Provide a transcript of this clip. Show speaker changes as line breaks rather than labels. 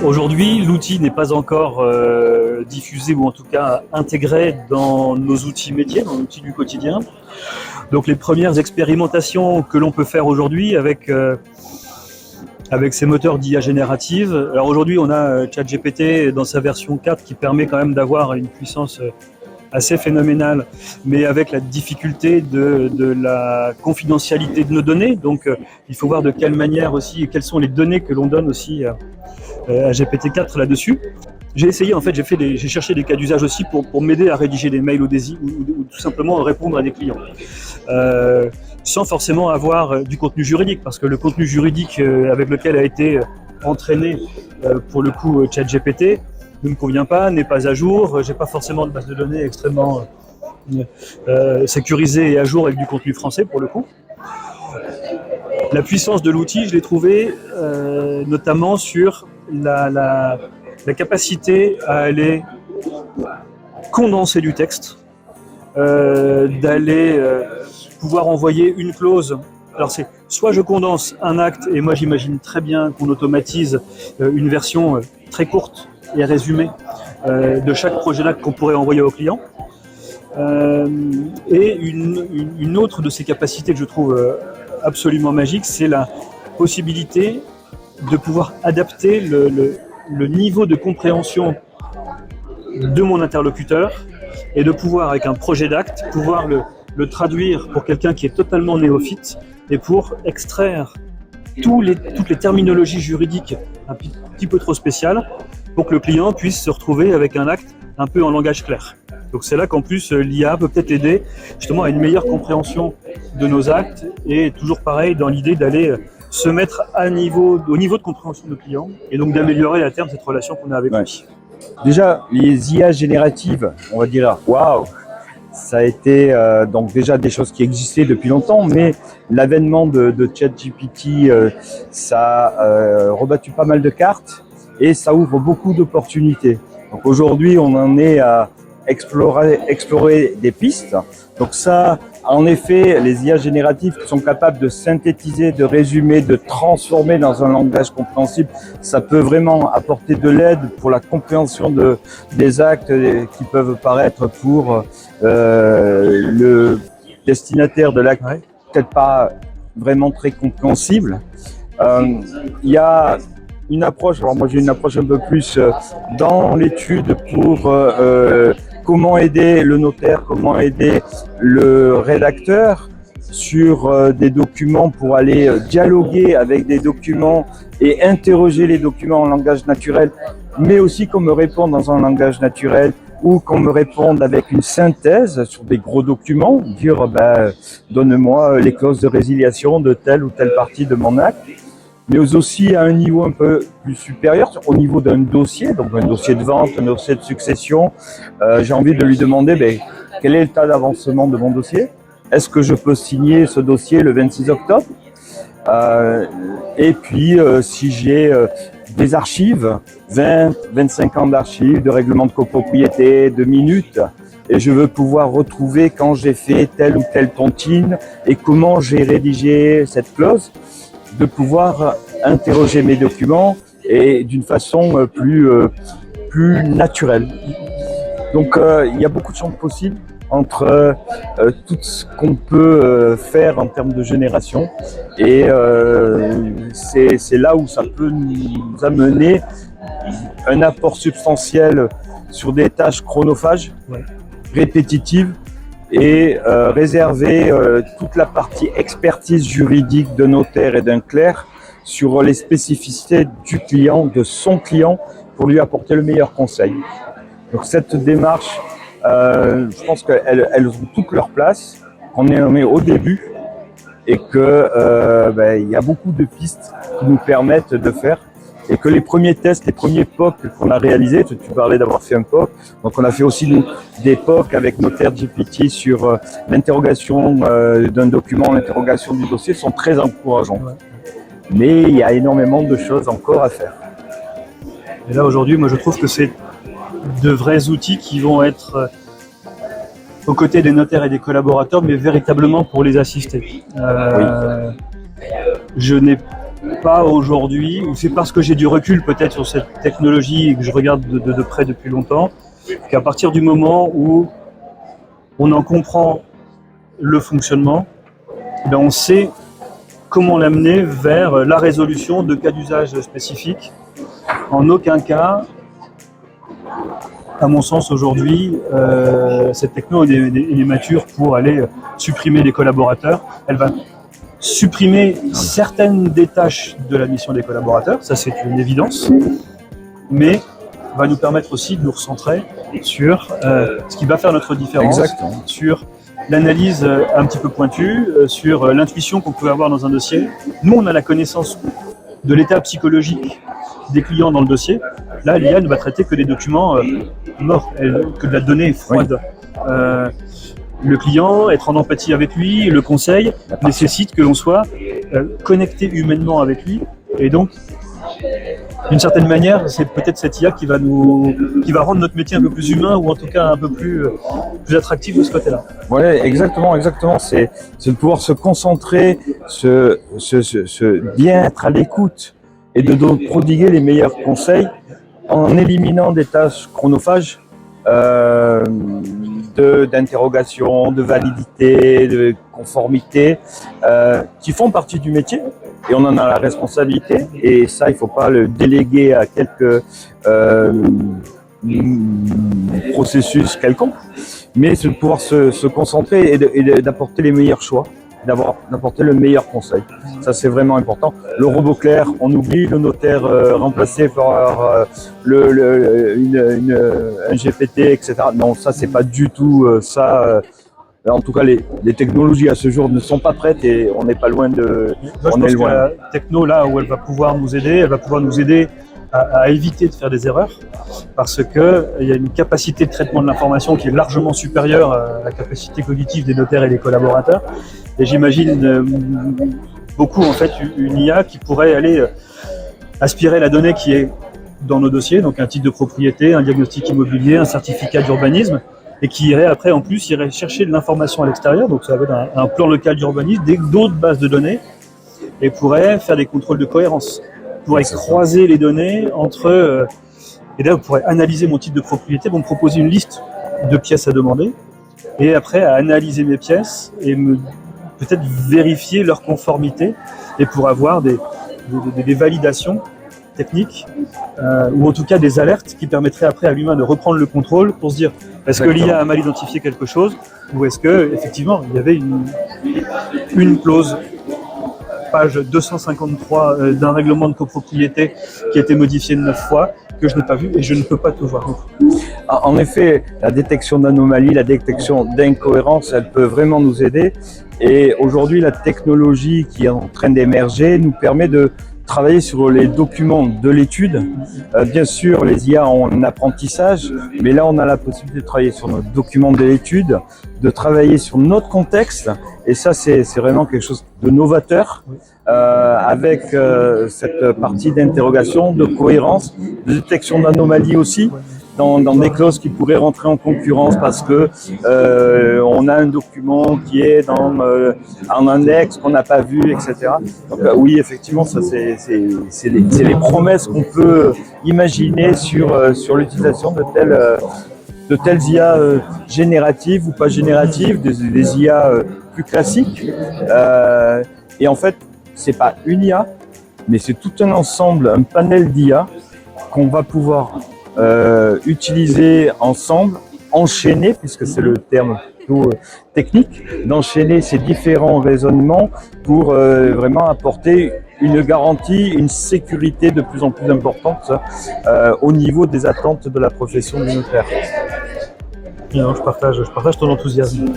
Aujourd'hui, l'outil n'est pas encore diffusé ou en tout cas intégré dans nos outils métiers, dans l'outil du quotidien. Donc les premières expérimentations que l'on peut faire aujourd'hui avec ces moteurs d'IA générative. Alors aujourd'hui, on a ChatGPT dans sa version 4 qui permet quand même d'avoir une puissance assez phénoménale, mais avec la difficulté de la confidentialité de nos données. Donc il faut voir de quelle manière aussi, et quelles sont les données que l'on donne aussi à GPT-4 là-dessus. J'ai essayé, en fait, j'ai cherché des cas d'usage aussi pour m'aider à rédiger des mails ou tout simplement répondre à des clients. Sans forcément avoir du contenu juridique, parce que le contenu juridique avec lequel a été entraîné pour le coup ChatGPT ne me convient pas, n'est pas à jour, j'ai pas forcément de base de données extrêmement sécurisée et à jour avec du contenu français pour le coup. La puissance de l'outil, je l'ai trouvé notamment sur la capacité à aller condenser du texte, d'aller pouvoir envoyer une clause. Alors c'est soit je condense un acte, et moi j'imagine très bien qu'on automatise une version très courte et résumée de chaque projet d'acte qu'on pourrait envoyer au client. Et une autre de ces capacités que je trouve absolument magique, c'est la possibilité de pouvoir adapter le niveau de compréhension de mon interlocuteur et de pouvoir, avec un projet d'acte, pouvoir le traduire pour quelqu'un qui est totalement néophyte et pour extraire toutes les terminologies juridiques un petit peu trop spéciales pour que le client puisse se retrouver avec un acte un peu en langage clair. Donc c'est là qu'en plus l'IA peut peut-être aider justement à une meilleure compréhension de nos actes et toujours pareil dans l'idée d'aller se mettre au niveau de compréhension de nos clients et donc d'améliorer à terme cette relation qu'on a avec lui.
Déjà, les IA génératives, on va dire, waouh, ça a été donc déjà des choses qui existaient depuis longtemps, mais l'avènement de ChatGPT, ça a rebattu pas mal de cartes et ça ouvre beaucoup d'opportunités. Donc aujourd'hui, on en est à explorer des pistes. Donc ça, en effet, les IA génératives qui sont capables de synthétiser, de résumer, de transformer dans un langage compréhensible, ça peut vraiment apporter de l'aide pour la compréhension des actes qui peuvent paraître pour le destinataire de l'acte, peut-être pas vraiment très compréhensible. Il y a une approche, alors moi j'ai une approche un peu plus dans l'étude pour comment aider le notaire, comment aider le rédacteur sur des documents pour aller dialoguer avec des documents et interroger les documents en langage naturel, mais aussi qu'on me réponde dans un langage naturel ou qu'on me réponde avec une synthèse sur des gros documents, dire donne-moi les clauses de résiliation de telle ou telle partie de mon acte, mais aussi à un niveau un peu plus supérieur, au niveau d'un dossier, donc un dossier de vente, un dossier de succession. J'ai envie de lui demander quel est l'état d'avancement de mon dossier. Est-ce que je peux signer ce dossier le 26 octobre et puis si j'ai des archives, 20, 25 ans d'archives, de règlement de copropriété, de minutes, et je veux pouvoir retrouver quand j'ai fait telle ou telle tontine et comment j'ai rédigé cette clause, de pouvoir interroger mes documents et d'une façon plus naturelle. Donc il y a beaucoup de champs possibles entre tout ce qu'on peut faire en termes de génération et c'est là où ça peut nous amener un apport substantiel sur des tâches chronophages, répétitives, et réserver toute la partie expertise juridique de notaire et d'un clerc sur les spécificités du client, de son client, pour lui apporter le meilleur conseil. Donc cette démarche, je pense qu'elles ont toute leur place, qu'on est au début et que y a beaucoup de pistes qui nous permettent de faire. Et que les premiers tests, les premiers POC qu'on a réalisés, tu parlais d'avoir fait un POC, donc on a fait aussi des POC avec Notaire GPT sur l'interrogation d'un document, l'interrogation du dossier, sont très encourageants. Mais il y a énormément de choses encore à faire.
Et là aujourd'hui, moi je trouve que c'est de vrais outils qui vont être aux côtés des notaires et des collaborateurs, mais véritablement pour les assister. Je n'ai pas aujourd'hui, ou c'est parce que j'ai du recul peut-être sur cette technologie et que je regarde de près depuis longtemps, qu'à partir du moment où on en comprend le fonctionnement, ben on sait comment l'amener vers la résolution de cas d'usage spécifiques. En aucun cas, à mon sens aujourd'hui, cette techno est mature pour aller supprimer les collaborateurs. Elle va supprimer certaines des tâches de la mission des collaborateurs, ça c'est une évidence, mais va nous permettre aussi de nous recentrer sur ce qui va faire notre différence,
Exactement.
sur l'analyse un petit peu pointue, sur l'intuition qu'on peut avoir dans un dossier. Nous, on a la connaissance de l'état psychologique des clients dans le dossier. Là, l'IA ne va traiter que des documents morts, que de la donnée froide.
Oui.
Le client, être en empathie avec lui, le conseil nécessite que l'on soit connecté humainement avec lui. Et donc, d'une certaine manière, c'est peut-être cette IA qui va rendre notre métier un peu plus humain ou en tout cas un peu plus attractif de ce côté-là.
Ouais, exactement. C'est de pouvoir se concentrer, bien être à l'écoute et de prodiguer les meilleurs conseils en éliminant des tâches chronophages d'interrogation, de validité, de conformité, qui font partie du métier et on en a la responsabilité et ça il ne faut pas le déléguer à quelques processus quelconque, mais c'est de pouvoir se concentrer et d'apporter les meilleurs choix, d'apporter le meilleur conseil. Ça c'est vraiment important. Le robot clair, on oublie, le notaire remplacé par un GPT, etc. Non, ça c'est pas du tout ça. En tout cas, les technologies à ce jour ne sont pas prêtes et on n'est pas loin de.
Moi, je pense que la techno, là où elle va pouvoir nous aider, à éviter de faire des erreurs, parce qu'il y a une capacité de traitement de l'information qui est largement supérieure à la capacité cognitive des notaires et des collaborateurs. Et j'imagine beaucoup en fait une IA qui pourrait aller aspirer la donnée qui est dans nos dossiers, donc un titre de propriété, un diagnostic immobilier, un certificat d'urbanisme, et qui irait après, en plus, irait chercher de l'information à l'extérieur, donc ça va être un plan local d'urbanisme, d'autres bases de données, et pourrait faire des contrôles de cohérence, pourrait croiser les données entre... et là, vous pourrez analyser mon titre de propriété, vous me proposez une liste de pièces à demander, et après, à analyser mes pièces, et peut-être vérifier leur conformité, et pour avoir des validations techniques, ou en tout cas des alertes qui permettraient après à l'humain de reprendre le contrôle pour se dire est-ce que l'IA a mal identifié quelque chose ou est-ce que effectivement il y avait une clause, page 253 d'un règlement de copropriété qui a été modifié 9 fois que je n'ai pas vu et je ne peux pas tout voir.
En effet, la détection d'anomalies, la détection d'incohérences, elle peut vraiment nous aider. Et aujourd'hui, la technologie qui est en train d'émerger nous permet de travailler sur les documents de l'étude. Bien sûr, les IA ont un apprentissage, mais là, on a la possibilité de travailler sur notre document de l'étude, de travailler sur notre contexte. Et ça, c'est vraiment quelque chose de novateur, avec cette partie d'interrogation, de cohérence, de détection d'anomalies aussi. Dans des clauses qui pourraient rentrer en concurrence parce que on a un document qui est en annexe qu'on n'a pas vu, etc. Donc oui, effectivement, ça c'est les promesses qu'on peut imaginer sur l'utilisation de telles IA génératives ou pas génératives, des IA plus classiques. Et en fait, c'est pas une IA, mais c'est tout un ensemble, un panel d'IA qu'on va pouvoir utiliser ensemble, enchaîner, puisque c'est le terme plutôt technique, d'enchaîner ces différents raisonnements pour vraiment apporter une garantie, une sécurité de plus en plus importante au niveau des attentes de la profession du notaire.
Non, je partage ton enthousiasme.